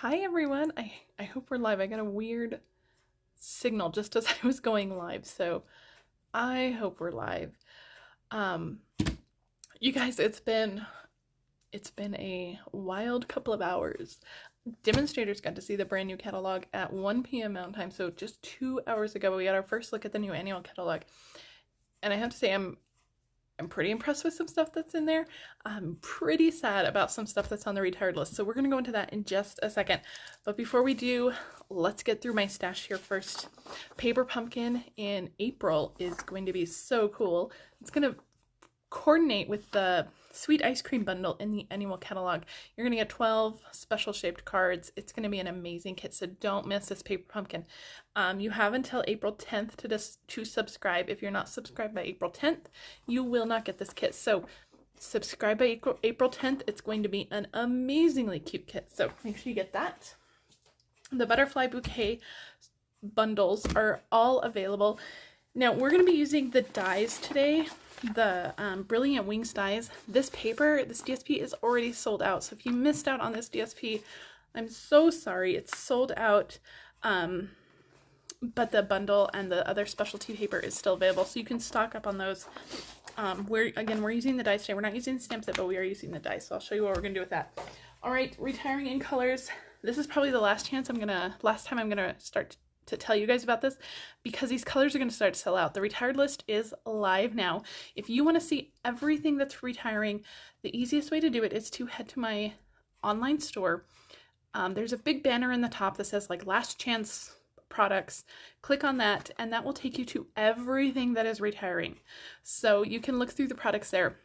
Hi everyone, I hope we're live. I got a weird signal just as I was going live, so I hope we're live. Um, you guys, it's been a wild couple of hours. Demonstrators got to see the brand new catalog at 1 p.m. Mountain Time, so just 2 hours ago we got our first look at the new annual catalog. And I have to say I'm pretty impressed with some stuff that's in there. I'm pretty sad about some stuff that's on the retired list. So we're going to go into that in just a second. But before we do, let's get through my stash here first. Paper Pumpkin in April is going to be so cool. It's going to coordinate with the Sweet Ice Cream bundle in the annual catalog. You're going to get 12 special shaped cards. It's going to be an amazing kit, so don't miss this Paper Pumpkin. You have until April 10th to subscribe. If you're not subscribed by April 10th, you will not get this kit. So subscribe by April 10th. It's going to be an amazingly cute kit, so make sure you get that. The Butterfly Bouquet bundles are all available. Now, we're going to be using the dies today, the Brilliant Wings dies. This DSP is already sold out, so if you missed out on this DSP, I'm so sorry. It's sold out, but the bundle and the other specialty paper is still available, so you can stock up on those. We're using the dies today. We're not using the stamp set, but we are using the dies, so I'll show you what we're going to do with that. All right, retiring in colors. This is probably the last time I'm going to start to tell you guys about this, because these colors are going to start to sell out. The retired list is live now. If you want to see everything that's retiring, the easiest way to do it is to head to my online store. There's a big banner in the top that says like last chance products. Click on that and that will take you to everything that is retiring. So you can look through the products there.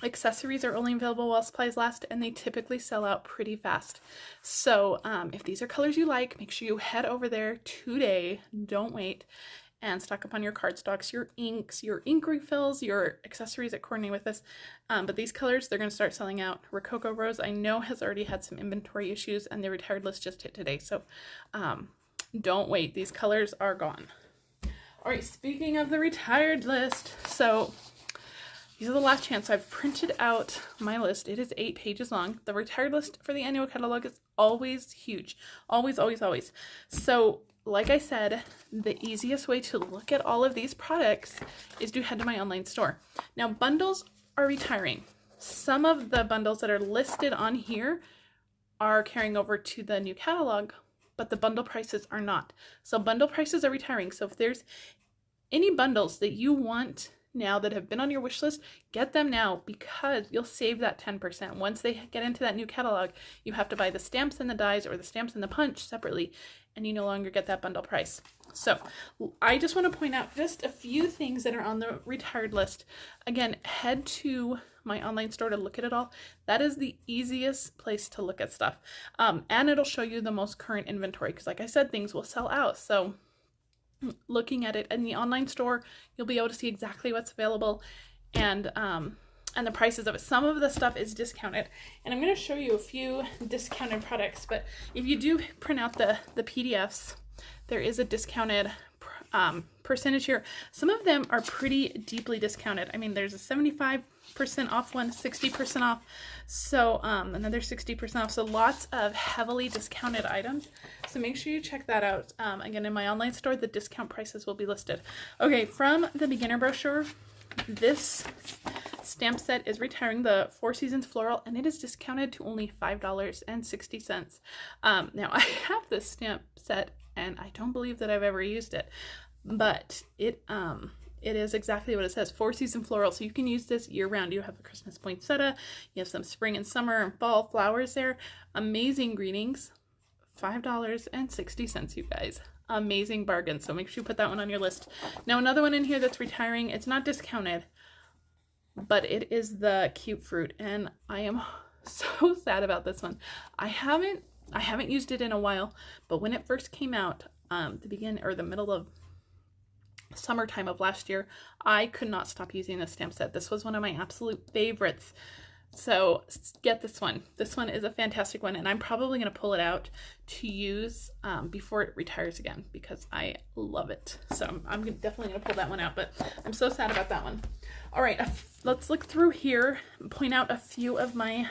Accessories are only available while supplies last, and they typically sell out pretty fast. So if these are colors you like, make sure you head over there today. Don't wait, and stock up on your cardstocks, your inks, your ink refills, your accessories that coordinate with this. But these colors, they're going to start selling out. Rococo Rose, I know, has already had some inventory issues, and the retired list just hit today. So don't wait. These colors are gone. All right, speaking of the retired list, so these are the last chance. I've printed out my list. It is 8 pages long. The retired list for the annual catalog is always huge. Always, always, always. So, like I said, the easiest way to look at all of these products is to head to my online store. Now, bundles are retiring. Some of the bundles that are listed on here are carrying over to the new catalog, but the bundle prices are not. So, bundle prices are retiring. So, if there's any bundles that you want now that have been on your wish list, get them now, because you'll save that 10%. Once they get into that new catalog, you have to buy the stamps and the dies or the stamps and the punch separately, and you no longer get that bundle price. So I just want to point out just a few things that are on the retired list. Again, head to my online store to look at it all. That is the easiest place to look at stuff. And it'll show you the most current inventory, because like I said, things will sell out. So looking at it in the online store, you'll be able to see exactly what's available and the prices of it. Some of the stuff is discounted, and I'm going to show you a few discounted products. But if you do print out the PDFs, there is a discounted percentage here. Some of them are pretty deeply discounted. I mean, there's a 75% off one, 60% off, so another 60% off, so lots of heavily discounted items. So make sure you check that out. Again, in my online store, the discount prices will be listed. Okay, from the beginner brochure, this stamp set is retiring, the Four Seasons Floral, and it is discounted to only $5.60. Now, I have this stamp set, and I don't believe that I've ever used it, but it is exactly what it says, Four Season Floral. So you can use this year round. You have a Christmas poinsettia, you have some spring and summer and fall flowers there. Amazing greetings. $5.60, you guys. Amazing bargain. So make sure you put that one on your list. Now, another one in here that's retiring, it's not discounted, but it is the Cute Fruit, and I am so sad about this one. I haven't used it in a while, but when it first came out, the middle of summertime of last year, I could not stop using this stamp set. This was one of my absolute favorites. So get this one. This one is a fantastic one, and I'm probably going to pull it out to use before it retires again, because I love it. So I'm definitely going to pull that one out, but I'm so sad about that one. All right, let's look through here and point out a few of my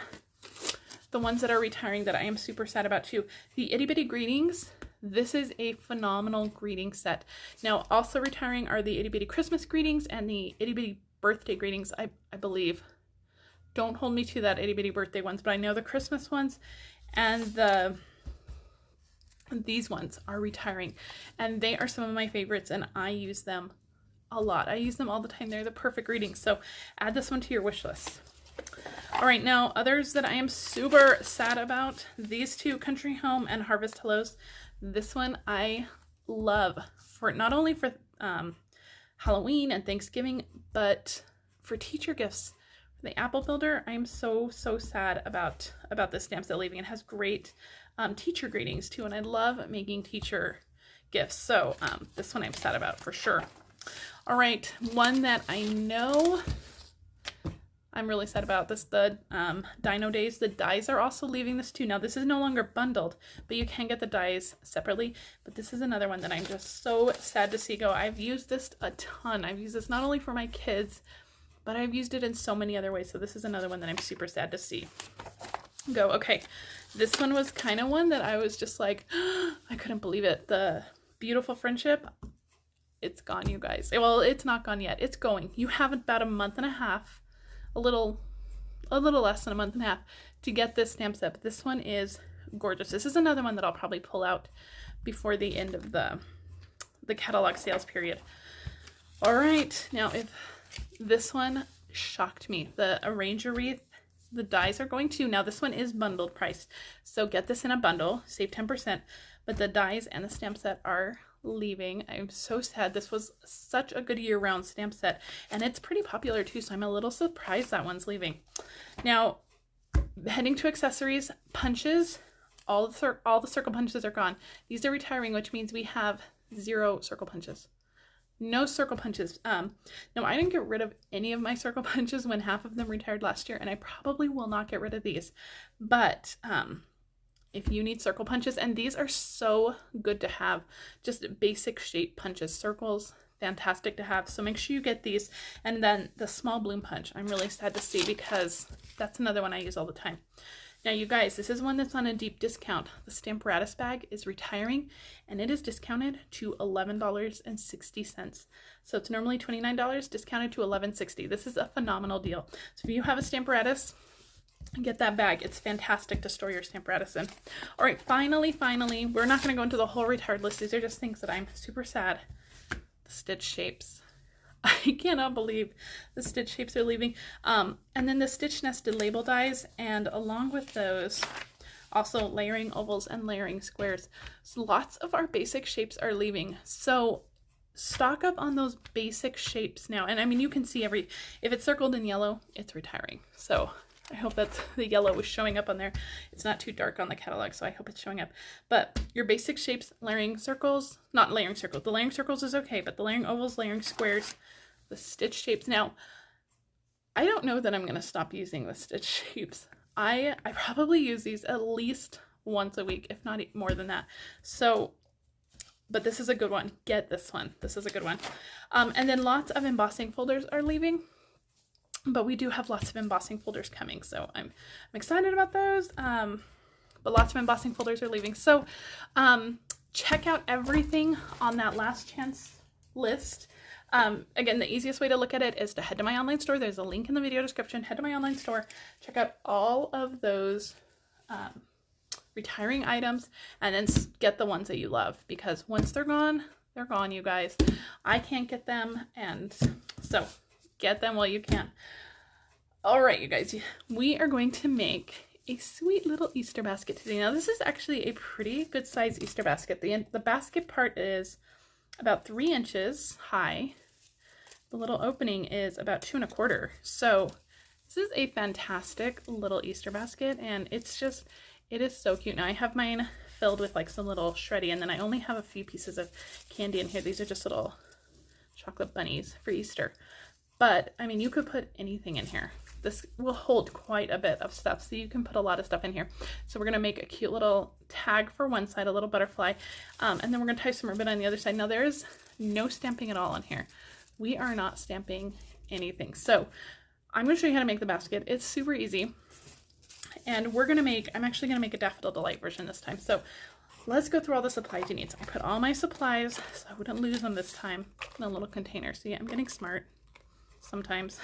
the ones that are retiring that I am super sad about too. The Itty Bitty Greetings. This is a phenomenal greeting set. Now, also retiring are the Itty Bitty Christmas Greetings and the Itty Bitty Birthday Greetings, I believe. Don't hold me to that Itty Bitty Birthday ones, but I know the Christmas ones and these ones are retiring. And they are some of my favorites, and I use them a lot. I use them all the time. They're the perfect greetings. So add this one to your wish list. All right, now others that I am super sad about, these two, Country Home and Harvest Hellos. This one I love, for not only for Halloween and Thanksgiving, but for teacher gifts. For the Apple Builder, I am so sad about this stamp set leaving. It has great teacher greetings too, and I love making teacher gifts. So this one I'm sad about for sure. All right, one that I know I'm really sad about, this, the Dino Days. The dies are also leaving this too. Now this is no longer bundled, but you can get the dies separately. But this is another one that I'm just so sad to see go. I've used this a ton. I've used this not only for my kids, but I've used it in so many other ways. So this is another one that I'm super sad to see go. Okay, this one was kind of one that I was just like, I couldn't believe it. The Beautiful Friendship. It's gone, you guys. Well, it's not gone yet. It's going. You have about a month and a half. A little less than a month and a half to get this stamp set. But this one is gorgeous. This is another one that I'll probably pull out before the end of the catalog sales period. All right, now if this one shocked me, the Arranger Wreath, the dies are going to, now this one is bundled price, so get this in a bundle, save 10%, but the dies and the stamp set are leaving. I'm so sad. This was such a good year-round stamp set, and it's pretty popular too, so I'm a little surprised that one's leaving. Now, heading to accessories, punches, all the circle punches are gone. These are retiring, which means we have 0 circle punches. No circle punches. No, I didn't get rid of any of my circle punches when half of them retired last year, and I probably will not get rid of these. But if you need circle punches, and these are so good to have, just basic shape punches, circles, fantastic to have. So make sure you get these. And then the small bloom punch, I'm really sad to see because that's another one I use all the time. Now, you guys, this is one that's on a deep discount. The Stamparatus bag is retiring, and it is discounted to $11.60. So it's normally $29, discounted to $11.60. This is a phenomenal deal. So if you have a Stamparatus, get that bag. It's fantastic to store your Stamparatus in. All right, finally, we're not going to go into the whole retired list. These are just things that I'm super sad. The stitch shapes. I cannot believe the stitch shapes are leaving. And then the stitch nested label dies, and along with those, also layering ovals and layering squares. So lots of our basic shapes are leaving. So stock up on those basic shapes now. And I mean, you can see if it's circled in yellow, it's retiring. So I hope that the yellow is showing up on there. It's not too dark on the catalog, so I hope it's showing up. But your basic shapes, layering circles, not layering circles. The layering circles is okay, but the layering ovals, layering squares, the stitch shapes. Now, I don't know that I'm going to stop using the stitch shapes. I probably use these at least once a week, if not more than that. So, but this is a good one. Get this one. This is a good one. And then lots of embossing folders are leaving. But we do have lots of embossing folders coming, so I'm excited about those. But lots of embossing folders are leaving. So check out everything on that last chance list. Again, the easiest way to look at it is to head to my online store. There's a link in the video description. Head to my online store. Check out all of those retiring items, and then get the ones that you love. Because once they're gone, you guys. I can't get them, and so get them while you can. All right, you guys, we are going to make a sweet little Easter basket today. Now, this is actually a pretty good size Easter basket. The basket part is about 3 inches high. The little opening is about 2 1/4. So this is a fantastic little Easter basket, and it is so cute. Now, I have mine filled with like some little shreddy, and then I only have a few pieces of candy in here. These are just little chocolate bunnies for Easter. But, I mean, you could put anything in here. This will hold quite a bit of stuff, so you can put a lot of stuff in here. So we're going to make a cute little tag for one side, a little butterfly, and then we're going to tie some ribbon on the other side. Now, there is no stamping at all on here. We are not stamping anything. So I'm going to show you how to make the basket. It's super easy. and I'm actually gonna make a Daffodil Delight version this time. So let's go through all the supplies you need. So I put all my supplies so I wouldn't lose them this time in a little container. So yeah, I'm getting smart sometimes.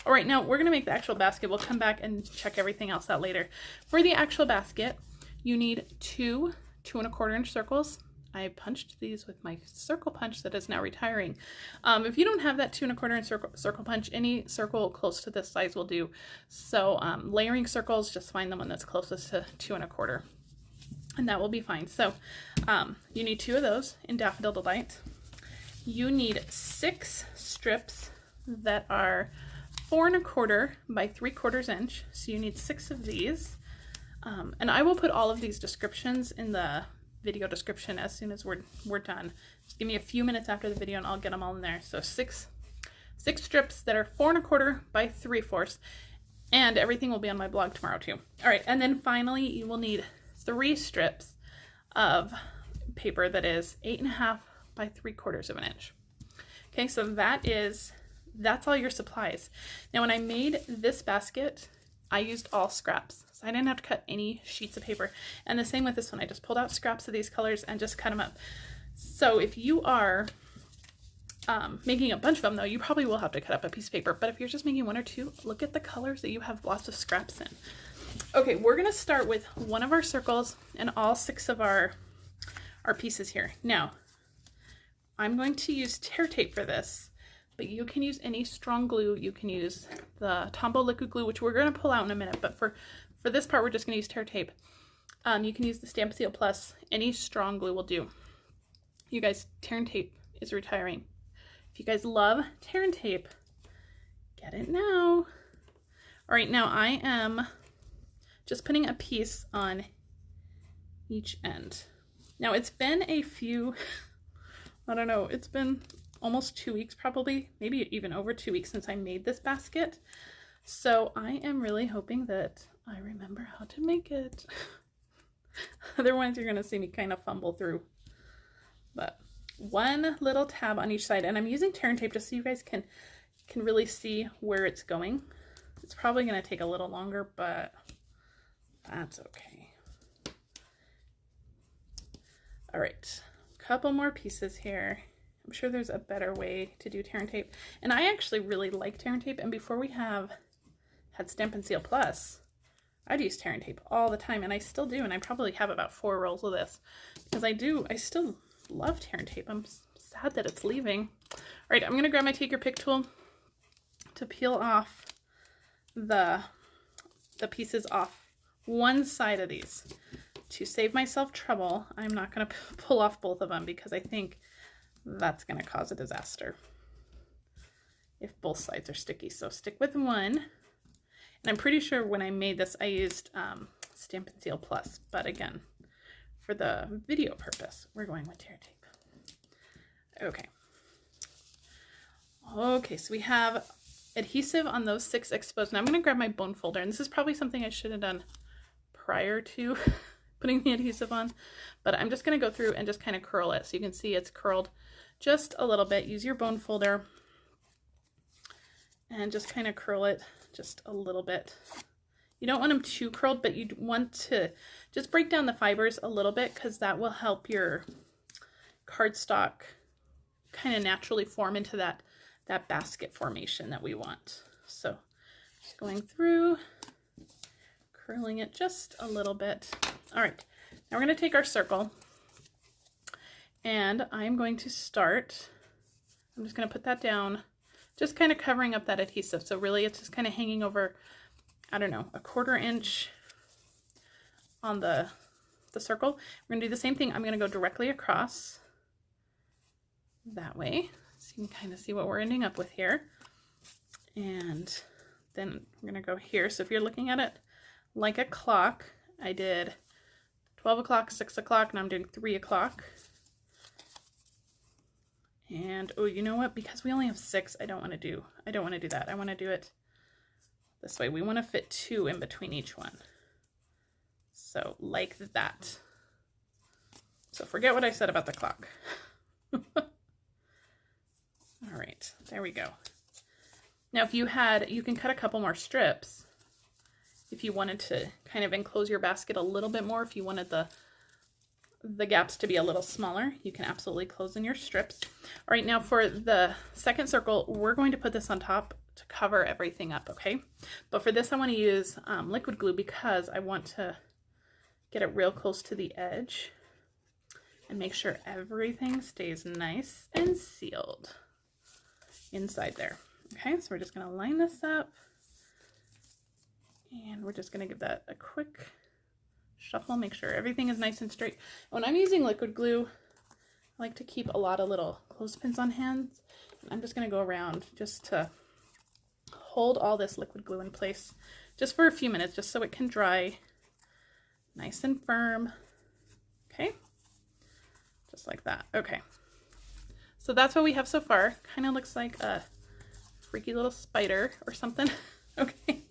All right, now we're gonna make the actual basket. We'll come back and check everything else out later. For the actual basket, you need 2 2¼ inch circles. I punched these with my circle punch that is now retiring. If you don't have that 2¼ inch circle punch, any circle close to this size will do. So layering circles, just find the one that's closest to 2¼ and that will be fine. So you need 2 of those in Daffodil Delight. You need 6 strips that are 4¼ by 3/4 inch. So you need 6 of these. And I will put all of these descriptions in the video description as soon as we're done. Just give me a few minutes after the video and I'll get them all in there. So six strips that are 4¼ by 3/4, and everything will be on my blog tomorrow too. All right, and then finally you will need 3 strips of paper that is 8½ by 3/4 inch. Okay, so that's all your supplies. Now when I made this basket, I used all scraps. So I didn't have to cut any sheets of paper. And the same with this one. I just pulled out scraps of these colors and just cut them up. So if you are making a bunch of them though, you probably will have to cut up a piece of paper. But if you're just making 1 or 2, look at the colors that you have lots of scraps in. Okay, we're gonna start with one of our circles and all 6 of our pieces here. Now, I'm going to use tear tape for this, but you can use any strong glue. You can use the Tombow liquid glue, which we're gonna pull out in a minute, but for this part, we're just gonna use tear tape. You can use the Stampin' Seal Plus. Any strong glue will do. You guys, tear tape is retiring. If you guys love tear tape, get it now. All right, now I am just putting a piece on each end. Now it's been a few, I don't know, it's been almost 2 weeks probably, maybe even over 2 weeks since I made this basket. So I am really hoping that I remember how to make it. Otherwise you're gonna see me kind of fumble through. But 1 little tab on each side, and I'm using tear tape just so you guys can really see where it's going. It's probably gonna take a little longer, but that's okay. All right, couple more pieces here. I'm sure there's a better way to do tear tape. And I actually really like tear tape, and before we had Stampin' Seal Plus, I'd use tear tape all the time, and I still do, and I probably have about 4 rolls of this because I still love tear tape. I'm sad that it's leaving. All right, I'm gonna grab my Take Your Pick tool to peel off the pieces off one side of these. To save myself trouble, I'm not gonna pull off both of them because I think that's gonna cause a disaster if both sides are sticky. So stick with one. And I'm pretty sure when I made this, I used Stampin' Seal Plus, but again, for the video purpose, we're going with tear tape. Okay. Okay, so we have adhesive on those 6 exposed. Now I'm gonna grab my bone folder, and this is probably something I should have done prior to putting the adhesive on, but I'm just gonna go through and just kind of curl it. So you can see it's curled just a little bit. Use your bone folder and just kind of curl it just a little bit. You don't want them too curled, but you want to just break down the fibers a little bit because that will help your cardstock kind of naturally form into that basket formation that we want. So just going through, curling it just a little bit. All right, now we're going to take our circle, and I'm going to start, I'm just going to put that down, just kind of covering up that adhesive. So really it's just kind of hanging over, I don't know, 1/4 inch on the circle. We're going to do the same thing. I'm going to go directly across that way, so you can kind of see what we're ending up with here. And then we're going to go here. So if you're looking at it like a clock, I did 12 o'clock, 6 o'clock, and I'm doing 3 o'clock. And oh, you know what? Because we only have 6, I don't want to do that. I want to do it this way. We want to fit 2 in between each one. So like that. So forget what I said about the clock. All right, there we go. Now if you can cut a couple more strips if you wanted to kind of enclose your basket a little bit more, if you wanted the gaps to be a little smaller, you can absolutely close in your strips. All right, now for the second circle, we're going to put this on top to cover everything up, okay? But for this, I want to use liquid glue because I want to get it real close to the edge and make sure everything stays nice and sealed inside there. Okay, so we're just going to line this up and we're just going to give that a quick shuffle, make sure everything is nice and straight. When I'm using liquid glue, I like to keep a lot of little clothespins on hands. I'm just going to go around just to hold all this liquid glue in place just for a few minutes, just so it can dry nice and firm. Okay, just like that. Okay, so that's what we have so far. Kind of looks like a freaky little spider or something. Okay,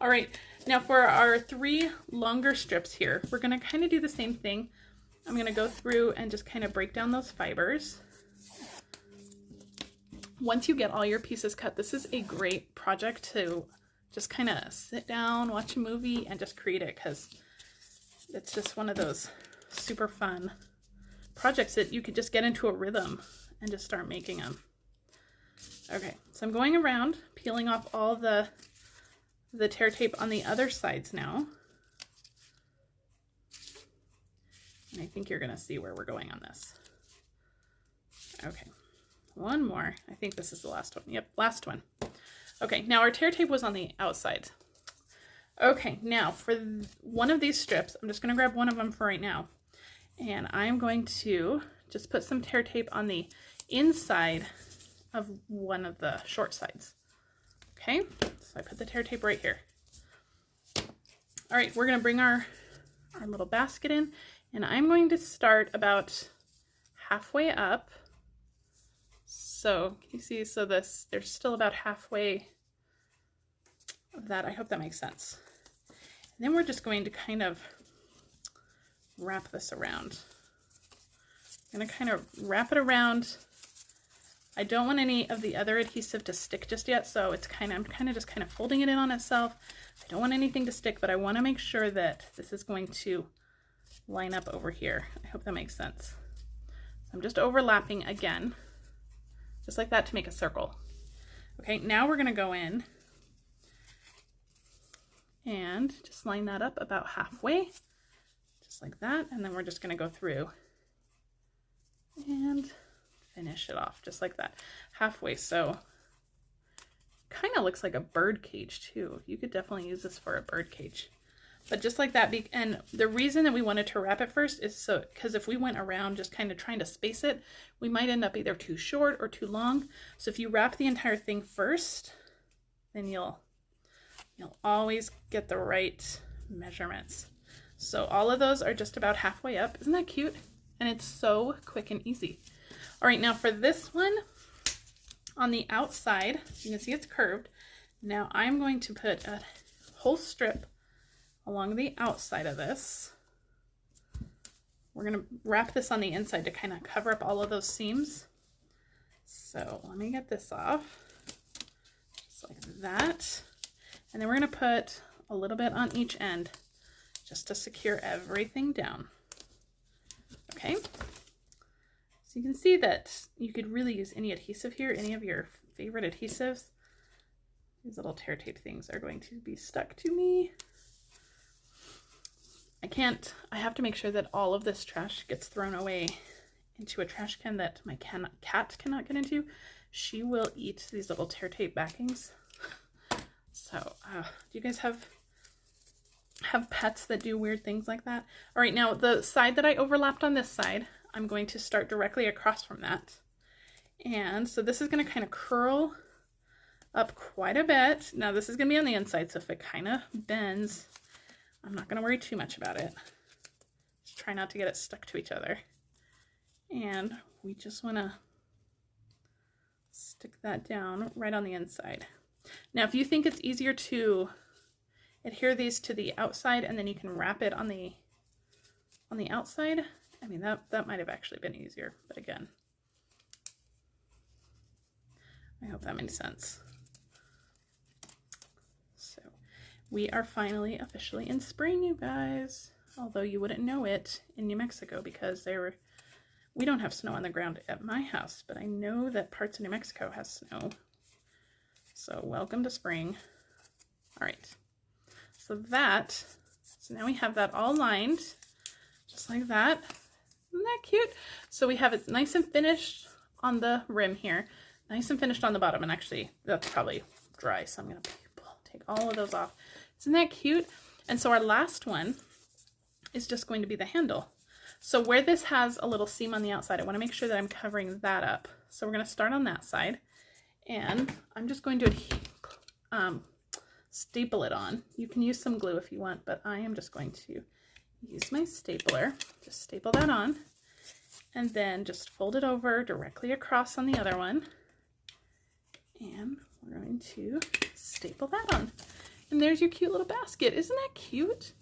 all right, now for our 3 longer strips here, we're going to kind of do the same thing. I'm going to go through and just kind of break down those fibers. Once you get all your pieces cut, this is a great project to just kind of sit down, watch a movie, and just create it, because it's just one of those super fun projects that you could just get into a rhythm and just start making them. Okay, so I'm going around, peeling off all the tear tape on the other sides now. And I think you're going to see where we're going on this. Okay. One more. I think this is the last one. Yep, last one. Okay, now our tear tape was on the outside. Okay, now for one of these strips, I'm just going to grab one of them for right now. And I'm going to just put some tear tape on the inside of one of the short sides. Okay, so I put the tear tape right here. All right, we're going to bring our little basket in, and I'm going to start about halfway up. So can you see, so there's still about halfway of that. I hope that makes sense. And then we're just going to kind of wrap this around. I'm going to kind of wrap it around. I don't want any of the other adhesive to stick just yet, so I'm kind of just folding it in on itself. I don't want anything to stick, but I want to make sure that this is going to line up over here. I hope that makes sense. So I'm just overlapping again, just like that, to make a circle. Okay, now we're going to go in and just line that up about halfway, just like that, and then we're just going to go through and finish it off just like that, halfway. So kind of looks like a bird cage too. You could definitely use this for a bird cage. But just like that, and the reason that we wanted to wrap it first is so, because if we went around just kind of trying to space it, we might end up either too short or too long. So if you wrap the entire thing first, then you'll always get the right measurements. So all of those are just about halfway up. Isn't that cute? And it's so quick and easy. All right, now for this one, on the outside, you can see it's curved. Now I'm going to put a whole strip along the outside of this. We're going to wrap this on the inside to kind of cover up all of those seams. So let me get this off, just like that. And then we're going to put a little bit on each end just to secure everything down. Okay. So you can see that you could really use any adhesive here, any of your favorite adhesives. These little tear tape things are going to be stuck to me. I have to make sure that all of this trash gets thrown away into a trash can that my cat cannot get into. She will eat these little tear tape backings. So, do you guys have pets that do weird things like that? All right, now the side that I overlapped on this side, I'm going to start directly across from that. And so this is going to kind of curl up quite a bit. Now this is going to be on the inside, so if it kind of bends, I'm not going to worry too much about it. Just try not to get it stuck to each other. And we just want to stick that down right on the inside. Now, if you think it's easier to adhere these to the outside and then you can wrap it on the outside, I mean, that might have actually been easier, but again, I hope that makes sense. So We are finally officially in spring, you guys. Although you wouldn't know it in New Mexico because we don't have snow on the ground at my house, but I know that parts of New Mexico has snow. So welcome to spring. All right. So now we have that all lined, just like that. Isn't that cute? So we have it nice and finished on the rim here, nice and finished on the bottom, and actually that's probably dry, so I'm gonna take all of those off. Isn't that cute? And so our last one is just going to be the handle. So where this has a little seam on the outside, I want to make sure that I'm covering that up. So we're going to start on that side, and I'm just going to staple it on. You can use some glue if you want, but I am just going to use my stapler, just staple that on, and then just fold it over directly across on the other one, and we're going to staple that on. And there's your cute little basket. Isn't that cute?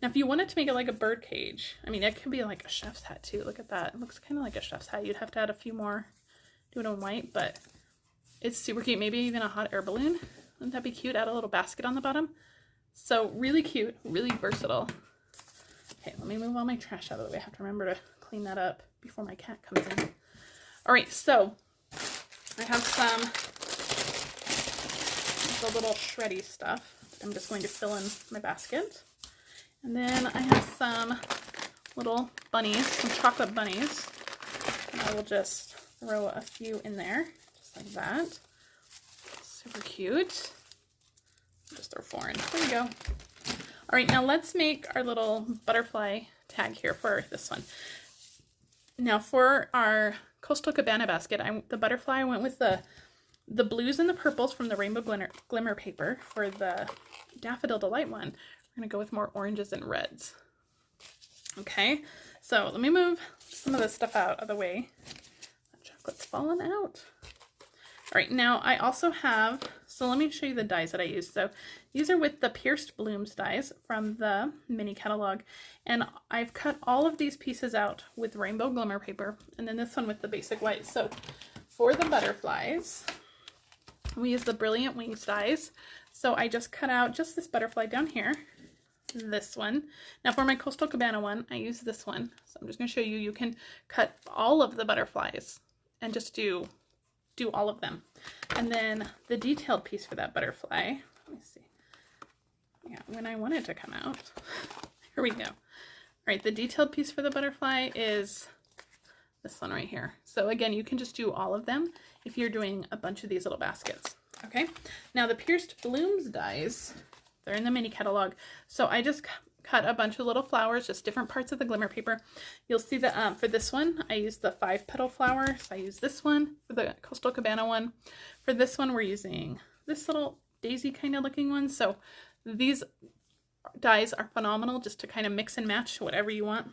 Now, if you wanted to make it like a bird cage, I mean, it could be like a chef's hat too. Look at that. It looks kind of like a chef's hat. You'd have to add a few more, do it in white, but it's super cute. Maybe even a hot air balloon. Wouldn't that be cute? Add a little basket on the bottom. So really cute, really versatile. Okay, let me move all my trash out of the way. I have to remember to clean that up before my cat comes in. All right, so I have the little shreddy stuff. I'm just going to fill in my basket. And then I have some little bunnies, some chocolate bunnies. And I will just throw a few in there, just like that. Super cute. Just throw 4 in. There you go. All right, now let's make our little butterfly tag here for this one. Now for our Coastal Cabana basket, the butterfly, I went with the blues and the purples from the Rainbow Glimmer paper. For the Daffodil Delight one, we're going to go with more oranges and reds. Okay, so let me move some of this stuff out of the way. That chocolate's fallen out. All right, now I also have, so let me show you the dies that I used. So these are with the Pierced Blooms dies from the mini catalog. And I've cut all of these pieces out with Rainbow Glimmer paper, and then this one with the basic white. So for the butterflies, we use the Brilliant Wings dies. So I just cut out just this butterfly down here, this one. Now for my Coastal Cabana one, I use this one. So I'm just going to show you, you can cut all of the butterflies and just do all of them. And then the detailed piece for that butterfly, let me see. Yeah, when I want it to come out. Here we go. All right, the detailed piece for the butterfly is this one right here. So again, you can just do all of them if you're doing a bunch of these little baskets. Okay, now the Pierced Blooms dies, they're in the mini catalog. So I just cut a bunch of little flowers, just different parts of the glimmer paper. You'll see that for this one, I used the 5-petal flower. So I use this one for the Coastal Cabana one. For this one, we're using this little daisy kind of looking one. So these dies are phenomenal just to kind of mix and match whatever you want.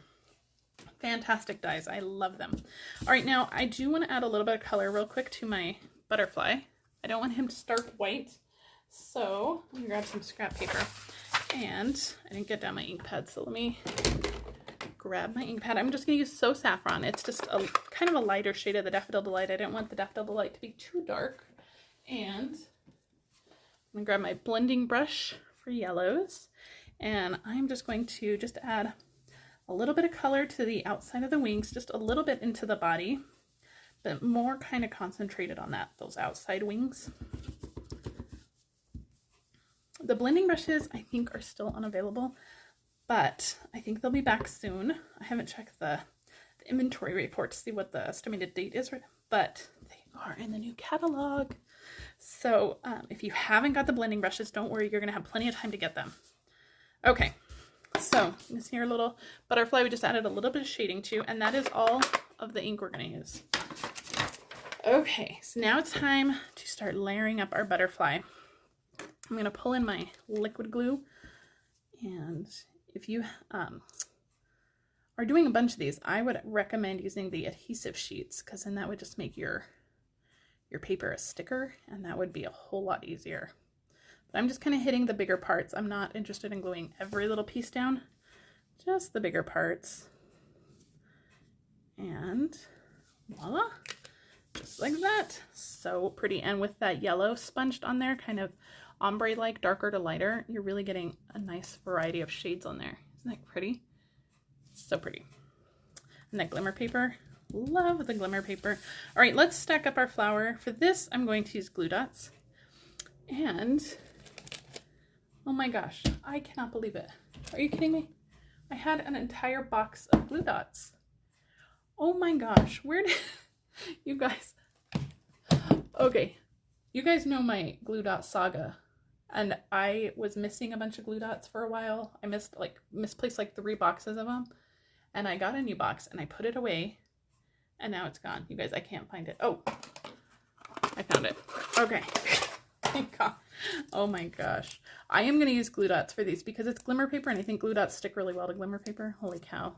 Fantastic dies. I love them. All right, now I do want to add a little bit of color real quick to my butterfly. I don't want him to start white. So let me grab some scrap paper. And I didn't get down my ink pad, so let me grab my ink pad. I'm just going to use So Saffron. It's just a kind of a lighter shade of the Daffodil Delight. I didn't want the Daffodil Delight to be too dark. And I'm going to grab my blending brush for yellows. And I'm just going to just add a little bit of color to the outside of the wings, just a little bit into the body, but more kind of concentrated on those outside wings. The blending brushes, I think, are still unavailable, but I think they'll be back soon. I haven't checked the inventory report to see what the estimated date is, but they are in the new catalog. So if you haven't got the blending brushes, don't worry, you're going to have plenty of time to get them. Okay, so you see our little butterfly we just added a little bit of shading to, and that is all of the ink we're going to use. Okay, so now it's time to start layering up our butterfly. I'm going to pull in my liquid glue, and if you are doing a bunch of these, I would recommend using the adhesive sheets, because then that would just make your paper a sticker, and that would be a whole lot easier. But I'm just kind of hitting the bigger parts. I'm not interested in gluing every little piece down, just the bigger parts. And voila, just like that. So pretty. And with that yellow sponged on there, kind of ombre-like, darker to lighter, you're really getting a nice variety of shades on there. Isn't that pretty? So pretty. And that glimmer paper, love the glimmer paper. All right, let's stack up our flower. For this, I'm going to use glue dots. And, oh my gosh, I cannot believe it. Are you kidding me? I had an entire box of glue dots. Oh my gosh, where did, you guys, okay, you guys know my glue dot saga, and I was missing a bunch of glue dots for a while. I misplaced like 3 boxes of them, and I got a new box and I put it away, and now it's gone. You guys, I can't find it. Oh, I found it. Okay. Thank God. Oh my gosh. I am going to use glue dots for these because it's glimmer paper, and I think glue dots stick really well to glimmer paper. Holy cow.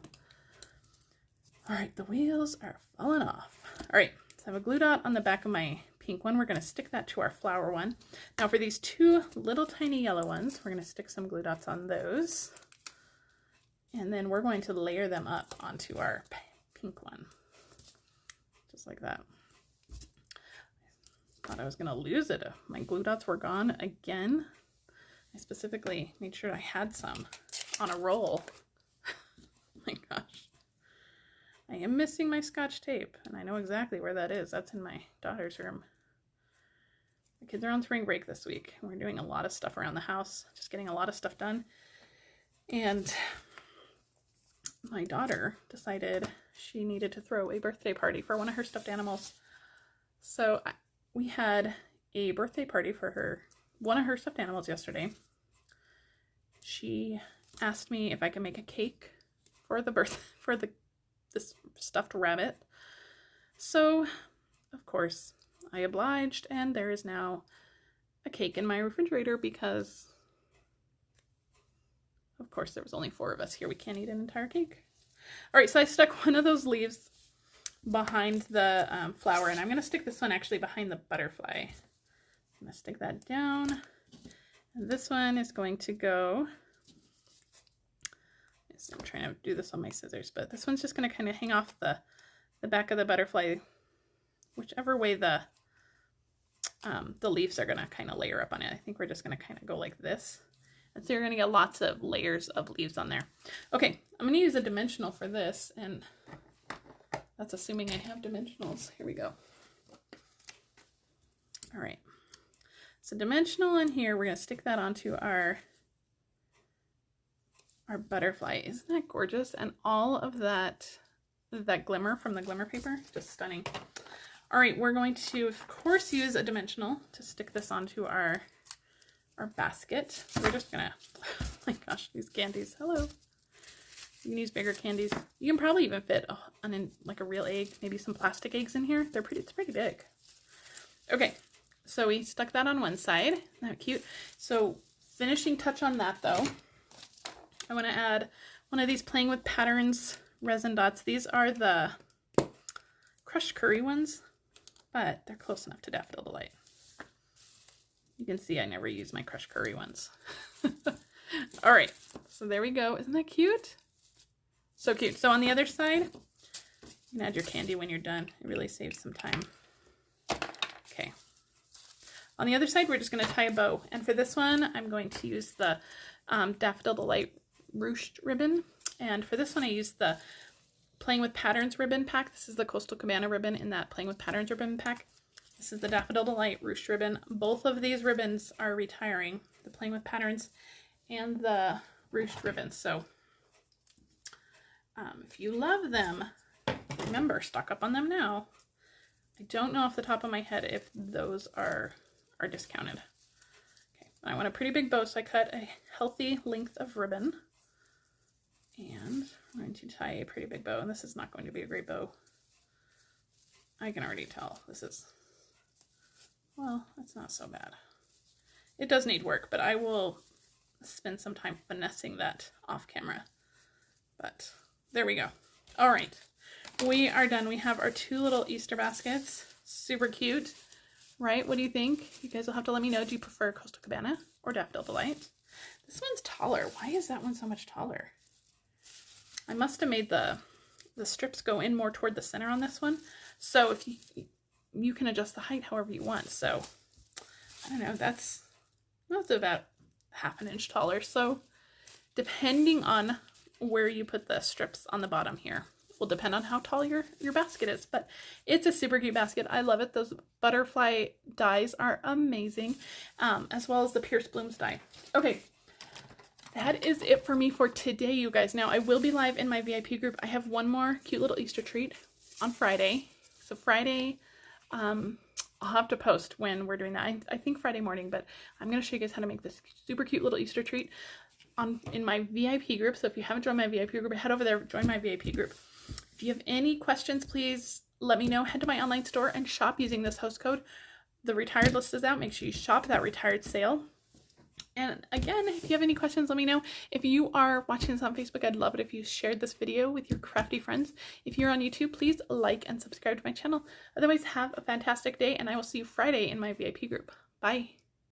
All right, the wheels are falling off. All right, so I have a glue dot on the back of my pink one. We're going to stick that to our flower one. Now for these 2 little tiny yellow ones, we're going to stick some glue dots on those. And then we're going to layer them up onto our pink one. Just like that. I thought I was going to lose it. My glue dots were gone again. I specifically made sure I had some on a roll. Oh my gosh. I am missing my Scotch tape, and I know exactly where that is. That's in my daughter's room. The kids are on spring break this week. We're doing a lot of stuff around the house, just getting a lot of stuff done. And my daughter decided she needed to throw a birthday party for one of her stuffed animals. So we had a birthday party for one of her stuffed animals yesterday. She asked me if I could make a cake for this stuffed rabbit. So, of course, I obliged, and there is now a cake in my refrigerator because, of course, there was only 4 of us here. We can't eat an entire cake. All right, so I stuck one of those leaves behind the flower, and I'm going to stick this one actually behind the butterfly. I'm going to stick that down, and this one is going to go... I'm trying to do this on my scissors, but this one's just going to kind of hang off the back of the butterfly, whichever way the leaves are going to kind of layer up on it. I think we're just going to kind of go like this. And so you're going to get lots of layers of leaves on there. Okay, I'm going to use a dimensional for this, and that's assuming I have dimensionals. Here we go. All right, so dimensional in here, we're going to stick that onto our butterfly. Isn't that gorgeous? And all of that glimmer from the glimmer paper, just stunning. All right, we're going to, of course, use a dimensional to stick this onto our basket. We're just gonna, oh my gosh, these candies, hello. You can use bigger candies. You can probably even fit like a real egg, maybe some plastic eggs in here. It's pretty big. Okay, so we stuck that on one side. Isn't that cute? So finishing touch on that though, I want to add one of these Playing with Patterns resin dots. These are the crushed curry ones, but they're close enough to Daffodil Delight. You can see I never use my crushed curry ones. All right, so there we go. Isn't that cute? So cute. So on the other side, you can add your candy when you're done. It really saves some time. Okay. On the other side, we're just going to tie a bow. And for this one, I'm going to use the Daffodil Delight ruched ribbon, and for this one I used the Playing with Patterns ribbon pack. This is the Coastal Cabana ribbon in that Playing with Patterns ribbon pack. This is the Daffodil Delight ruched ribbon. Both of these ribbons are retiring, the Playing with Patterns and the ruched ribbons. So if you love them, remember, stock up on them now. I don't know off the top of my head if those are discounted. Okay, I want a pretty big bow, so I cut a healthy length of ribbon. And I'm going to tie a pretty big bow, and this is not going to be a great bow. I can already tell this is, well, it's not so bad. It does need work, but I will spend some time finessing that off camera. But there we go. All right, we are done. We have our 2 little Easter baskets. Super cute, right? What do you think? You guys will have to let me know. Do you prefer Coastal Cabana or Daffodil Delight? This one's taller. Why is that one so much taller? I must have made the strips go in more toward the center on this one. So if you can adjust the height however you want. So I don't know, that's That's about ½ inch taller. So depending on where you put the strips on the bottom here will depend on how tall your basket is. But it's a super cute basket. I love it. Those butterfly dies are amazing, as well as the Pierce Blooms die. Okay, that is it for me for today, you guys. Now, I will be live in my VIP group. I have one more cute little Easter treat on Friday. So Friday, I'll have to post when we're doing that. I think Friday morning, but I'm going to show you guys how to make this super cute little Easter treat in my VIP group. So if you haven't joined my VIP group, head over there, join my VIP group. If you have any questions, please let me know. Head to my online store and shop using this host code. The retired list is out. Make sure you shop that retired sale. And again, if you have any questions, let me know. If you are watching this on Facebook, I'd love it if you shared this video with your crafty friends. If you're on YouTube, please like and subscribe to my channel. Otherwise, have a fantastic day, and I will see you Friday in my VIP group. Bye.